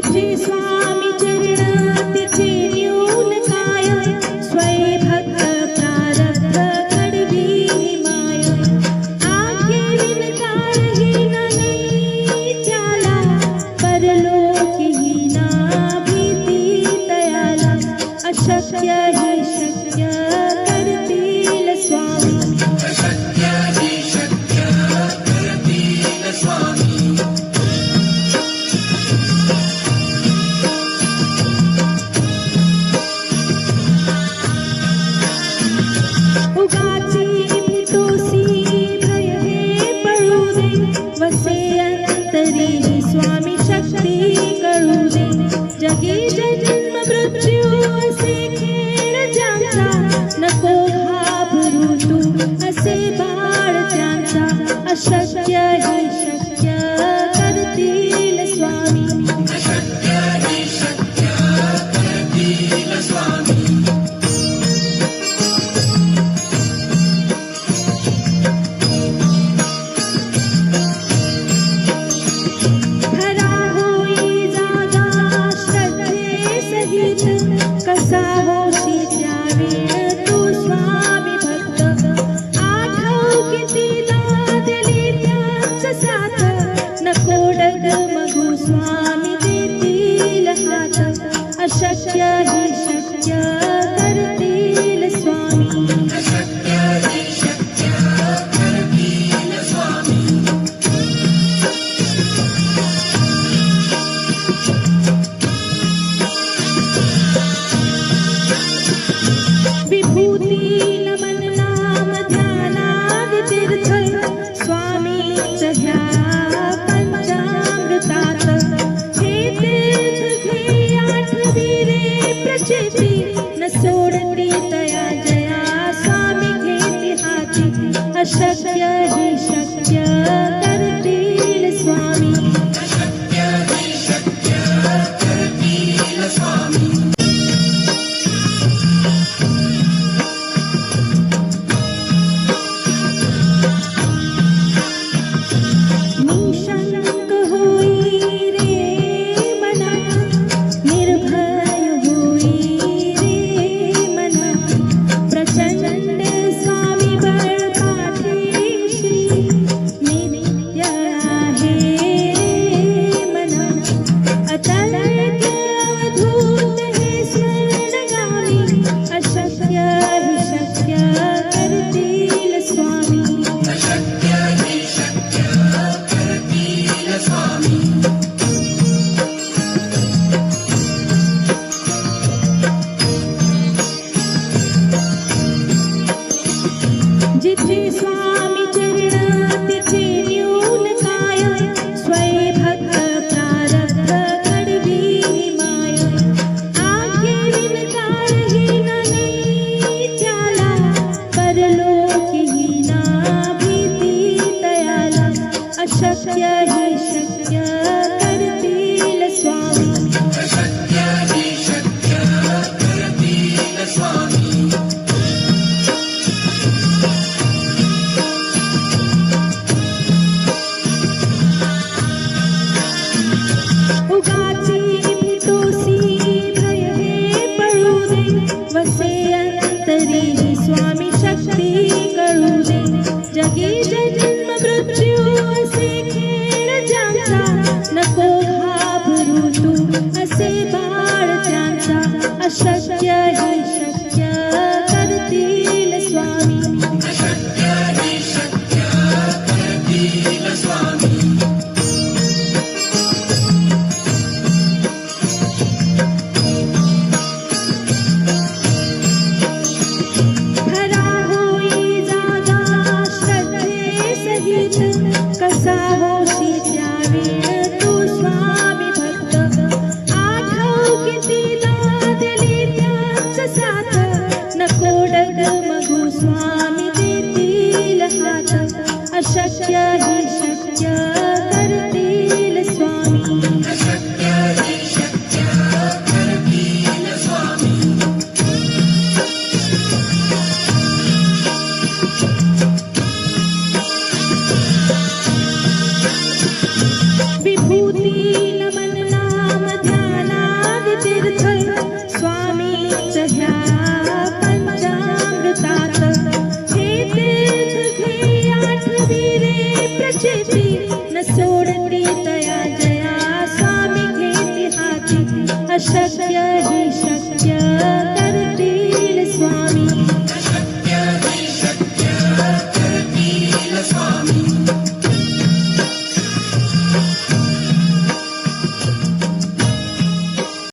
जिथे स्वामी चरण तिथे न्यून काय स्वय भक्त प्रारब्ध कडवी माय आखेरीन काळहीन नाही त्याला परलोकीही ना भीती तयाला अशक्य ही शक्य करतील स्वामी अशक्य ही शक्य करतील स्वामी उगाची भीतोसी भय हे पळू दे वसे अंतरी स्वामी शक्ती कळू दे जगी जन्म मृत्यू असे खेळ ज्यांचा नको घाबरू तू असे बाळ त्यांचा अशक्य ही शक्य करतील स्वामी अशक्य ही शक्य करतील स्वामी कसा होशी त्यावेळ तू स्वामी भक्त आठव कितीला दिली त्याच साथ नको डगमगू स्वामी देतील हात अशक्य ही शक्य करतील स्वामी अशक्य ही शक्य करतील स्वामी विभूती नमन नाम ध्यानादि तीर्थ स्वामीच ह्या पंचामृतात हे तीर्थ घे आठवी रे प्रचिती न सोडती तया जया स्वामी घेती हाती अशक्य ही शक्य करतील स्वामी अशक्य ही शक्य करतील स्वामी निशंक होई रे मना निर्भय होई रे मना प्रचंड स्वामी बळ पाठीशी नित्य आहे रे मना अतल अवधूत हे स्वर्णगामी अशक्य ही शक्य करतील स्वामी अशक्य ही शक्य करतील स्वामी जिथे स्वामी चरण तिथे न्यून काय स्वय भक्त प्रारब्ध कडवी माय आखेरीन काळहीन नाही त्याला परलोकीही ना भीती तयाला अशक्य ही शक्य करतील स्वामी अशक्य ही शक्य करतील स्वामी उगाची भीतोसी भय हे पळू दे वसे अंतरी स्वामी शक्ती कळू दे जगी जन्म मृत्यू असे खेळ ज्यांचा नको घाबरू तू असे बाळ त्यांचा अशक्य ही शक्य करतील स्वामी अशक्य ही शक्य करतील स्वामी भरा होई जागा श्रद्धे सहित कसा होशी त्यावेळ तू स्वामी भक्त आठव कितीला दिली त्याच साथ नको डगमगू स्वामी देतील हात अशक्य ही शक्य करतील स्वामी अशक्य ही शक्य करतील स्वामी विभूती नमन नाम ध्यान चेती न सोडती तया जया स्वामी घेती हाती अशक्य